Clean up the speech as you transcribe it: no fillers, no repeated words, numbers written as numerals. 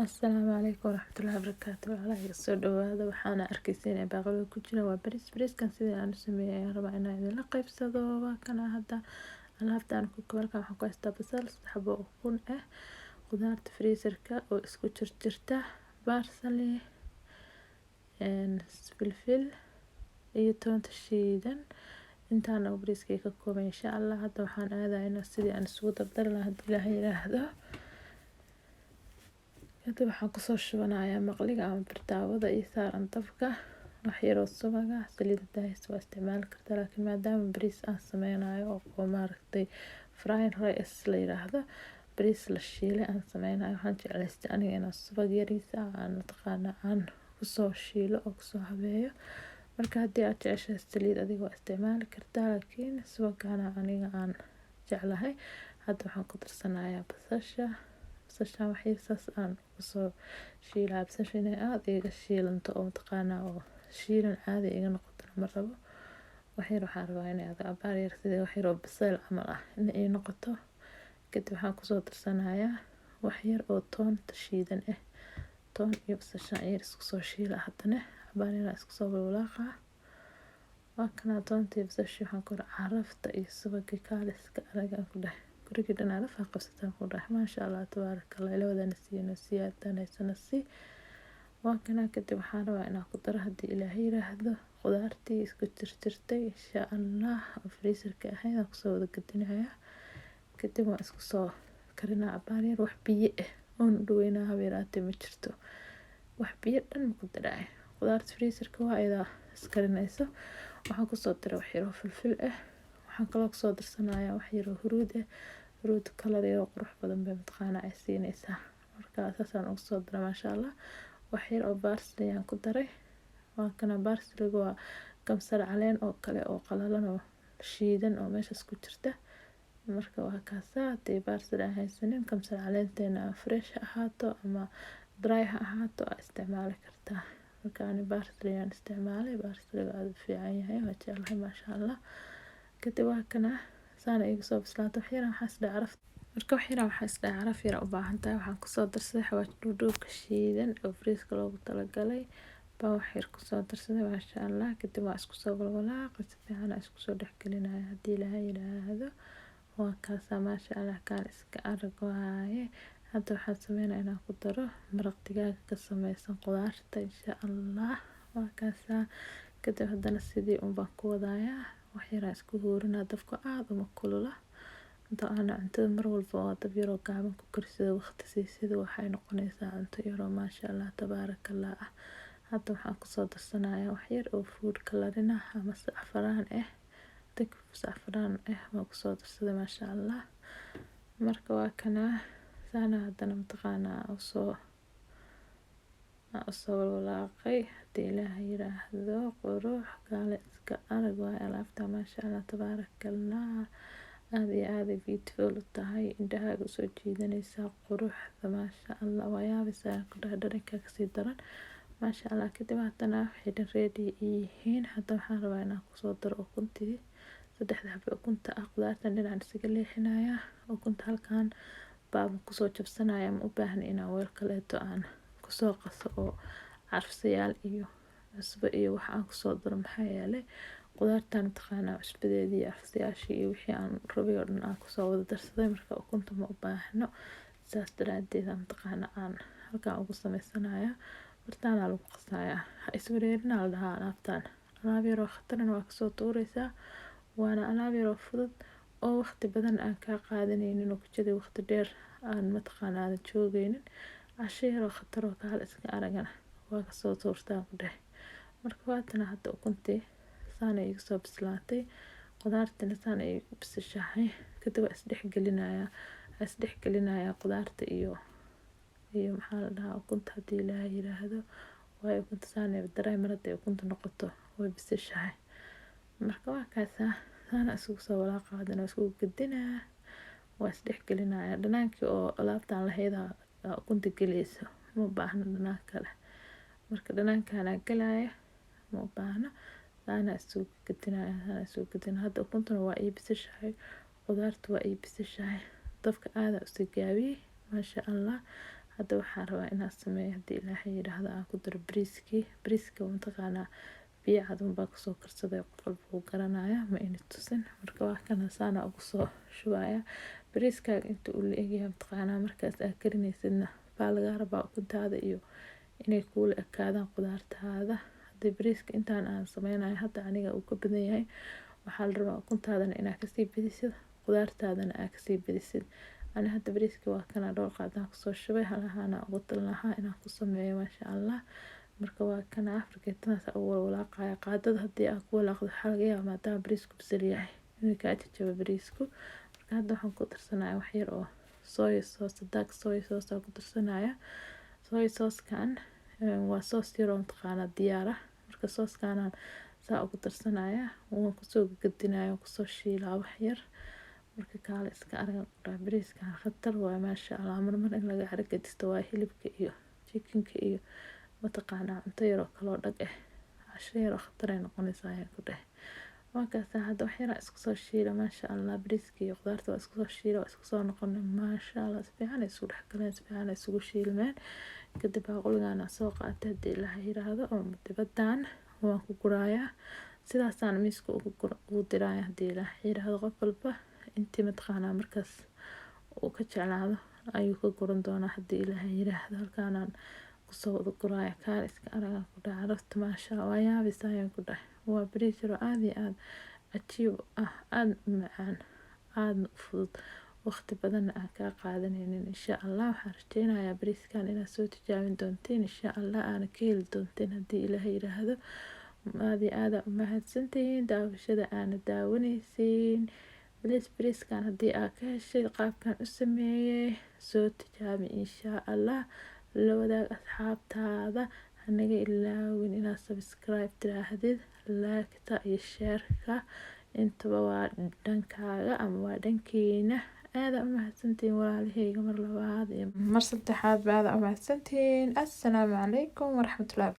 Asalaamu calaykum waraxmatullaahi wabarakaatu. Walaalaha iga soo dhawaada. Waxaana arkaysiin ee baaqada ku jira waa bariiskan sidii aan u sameeyay ayaan rabaa inaan idinla qaybsado. Waa kana hadda alaabtaan ku kabalka waxaan ku haystaa basal 3 xabo oo ukun ah, qudaarta freezerka oo isku jirta, barsali, filfil iyo toonta shiidan. intaan oo bariiskay ka kooban insha Allah. Hadda waxaan aadaynaa sidii aan isugu dardar lahaa haddii Ilaahay yiraahdo. Hadda waxaan kusoo shubanayaa maqliga ama birtaawada iyo saaran dabka wax yar oo subaga saliida daahis waa isticmaali kartaa, laakiin maadaama bariis aan sameynayo oo maaragtay fried rice la yiraahdo, bariis la shiilay aan sameynayo, waxaan jeclaystay aniga inaan subag yariisa aan kusoo shiilo oo kusoo habeeyo. marka haddii aad jeceshahay saliid adiga waa isticmaali kartaa, laakiin subagana aniga aan jeclahay. hadda waxaan ku darsanayaa basasha waxay saas aan kusoo shiilaa. basasha inay aad iga shiilanto oo oo shiilan caadi iga noqoto ma rabo. waxaan rabaa inay abaar yar sidii wax yar oo basal camal ah in ay noqoto. kadib waxaan kusoo darsanayaa wax yar oo toonta shiidan ah, toon iyo basasha yar isku soo shiila. haddana abaar yar isku soo walaaqa. waa kana toonta iyo basasha waxaan ku carafta iyo subagga kaaliska aragan ku dhahay guriga dhan aan qabsataan ku dhahay. maasha Allah tabaarakallah, ilaahana siiyana siyaadana si. waa kana kadib waxaan rabaa inaan ku daro haddii Ilaahay yiraahdo qudaartii isku jirtay insha Allah oo freezerka ahayd aan kusoo wada gadinayaa. kadib waan isku soo karinaa abaar yar. wax biyo ah oon dhaweynaa habeeraatay ma jirto, wax biyo dhan ma ku daray. qudaarta freezerka waa ayada iskarinayso. waxaan kusoo daray wax yar oo filfil ah. waxaan kaloo kusoo darsanayaa wax yar oo huruud ah. huruud kalar yar oo qurux badan bay ay siinaysaa. marka asaasaan ugu soo daray maasha Allah. wax yar oo barsali aan ku daray. waa kana barsaliga waa kamsar caleen oo kale oo qalalan oo shiidan oo meeshaas ku jirta. marka waa kaasaa haddii barsali aan haysanin kamsar caleenteena fresh ahaato ama dry ha ahaato aa isticmaali kartaa. marka ani barsali aan isticmaalay, barsaliga aad u fiican yahay, waa jeclahay maasha Allah. kadib waa kana saana iga soo bislaato wax yar waxaas caraf. marka wax yar waxaas caraf yar u baahan tahay. waxaan kusoo darsaday xawaash duudka shiidan oo freezerka loogu talagalay baa wax yar kusoo darsaday maasha Allah. kadib waa isku soo walaaqay si fiican isku soo dhexgelinayaa haddii Ilaahay yiraahdo. waa kaasa maasha Allah kaan iska arag waaye. hadda waxaan sameynayaa inaan ku daro maraq digaag ka samaysan qudaarta insha Allah. waa kaasa kadib haddana sidii baan ku wadayaa wax yar isku huurinaa dabka aad uma kulula. inta aan cuntada mar walba oo dab yar oo gaaban ku karsado waqti sida waxay noqonaysaa cunto yar oo maasha Allah tabaarakallah ah. hadda waxaan kusoo darsanayaa wax yar oo food coloring ah ama safaraan ah. safaraan ah waan kusoo darsaday maasha Allah. marka waa kana saana haddana usoo walaaqay haddii Ilaahay yiraahdo. qurux kaale iska arag waa alaabta maasha Allah tabaarakallah. aad iyo aad beautiful u tahay, indhahaaga soo jiidanaysaa quruxda maasha Allah. waa yaabaysaa ku dhahay dharinka kasii daran maasha Allah. kadib haddana waxay ready yihiin. hadda waxaan rabaa inaan kusoo daro ukuntii 3 xabo ukunta ah. qudaartan dhinacan isaga leexinayaa. ukunta halkaan baa kusoo jabsanayaa. ma u baahna inaan weel kaleeto aan kusoo qaso oo carfsayaal iyo cusbo iyo wax aan kusoo daro maxaa yeelay qudaartan cusbadeedii iyo carfsayaashii iyo wixii aan rabay oo dhan aan kusoo wada darsaday. marka ukunta ma u baahno, saas daraadeed aan halkaan ugu samaysanayaa. bartaana lagu qasayaa, ha iswareerina la dhahaa alaabtaan. alaab yar oo khatarna waa kasoo tuuraysaa. waana alaab yar oo fudud oo waqti badan aan kaa qaadanaynin oo kujada waqti dheer aan aadan joogaynin. casho yar oo khatar oo kaal iska aragana waa kasoo tuurtaa ku dhahay. marka waatana hadda ukuntii saana iga soo bislaatay, qudaartina saana iga bisishahay. kadib waa isdhexgelinayaa qudaarta iyo maxaa la dhahaa ukunta haddii Ilaahay yiraahdo. waayo ukunta saana daray marada ukunta noqoto way bisishahay. marka waa kaasa saana isugu soo walaaqa haddana isku gadinaa. waa isdhexgelinayaa dhanaankii oo alaabtaan lahayd ukunta gelayso ma u baahna dhanaan kale. marka dhanaankaana galaya ma u baahna. saana isugu gadinaa. hadda ukuntuna waa ii bisishahay, qudaartu waa ii bisishahay. dabka aad u sii gaabiyey maasha Allah. hadda waxaan rabaa inaan sameeyo haddii ilaahay yiraahdo aan ku daro bariiska mataqaanaa biyo cad baa kusoo karsaday qof walba uu garanaya ma ina tusin marka waa kana saana ugu soo shubaya bariiskaaga inta uu la egyahay mataqaanaa markaas aad karinaysidna baa laga rabaa ukuntaada iyo inay kuula ekaadaan qudaartaada haddii bariiska intaan aan sameynayo hadda aniga uu ka badan yahay waxaa la rabaa ukuntaadana inaad kasii badisid qudaartaadana aad kasii badisid ani hadda bariiska waa kana dhowr qaadaan kusoo shubay halahaana ugu talin lahaa inaan ku sameeyo maasha allah marka waa kana fargeetadaas ugu walaaqaya qaadada haddii aad ku walaaqdo waxaa laga yaabaa maadaama bariisku bisil yahay inuu kaa jajabo bariisku marka hadda waxaan ku darsanayaa wax yar oo soy sauce dark soy sauce aan ku darsanaya soy sauce-kan waa soos yar oo mataqaanaa diyaar ah marka sooskanaan saa ugu darsanaya waan kusoo gadinaya kusoo shiilaa wax yar marka kaale iska argan quraa bariiskan khatar waa maasha allah marmar in laga argadisto waa hilibka iyo chickenka iyo mataqaanaa cunto yaroo kaloo dhag casho yaroo khatar ay noqonaysaa ayaan ku dhahay markaas hadda wax yaraa isku soo shiila maasha allah bariiska iyo qudaarta waa isku soo shiila waa isku soo noqonay maasha allah si fiican ay isugu dhex galeen si fiican ay isugu shiilmeen kadib baaquligaana soo qaatay haddii ilaahay yiraahdo oo dibadan waan ku gurayaa sidaasaan miiska ugu diraya haddii ilaahay yiraahdo qof walba intii mataqaanaa markaas uu ka jeclaado ayuu ka guran doonaa haddii ilaahay yiraahdo halkaanaan kusoo wada guraya kaal iska aragaan ku dhahay carafta maasha allah waa yaabaysa ayaan ku dhahay waa bariis yaro aad iyo aad cajiib ah aada u macaan aadna u fudud waqti badanna aan kaa qaadanaynin insha allah waxaan rajeynayaa bariiskan inaad soo tijaabin doonteen insha allah aana ka heli doonteen haddii ilaahay yiraahdo aad iyo aada u mahadsantihiin daawashada aana daawanaysiin bariiskan haddii aad ka heshay qaabkan u sameeyey soo tijaabi insha allah la wadaag asxaabtaada hanaga ilaawin inaad subscribe tiraahdid like-ta iyo share-ka intaba waa dhankaaga ama waa dhankiina aada u mahadsantihiin walaalahayga mar labaad iyo mar saddexaad baada u mahadsantihiin assalaamu calaykum waraxmatullahi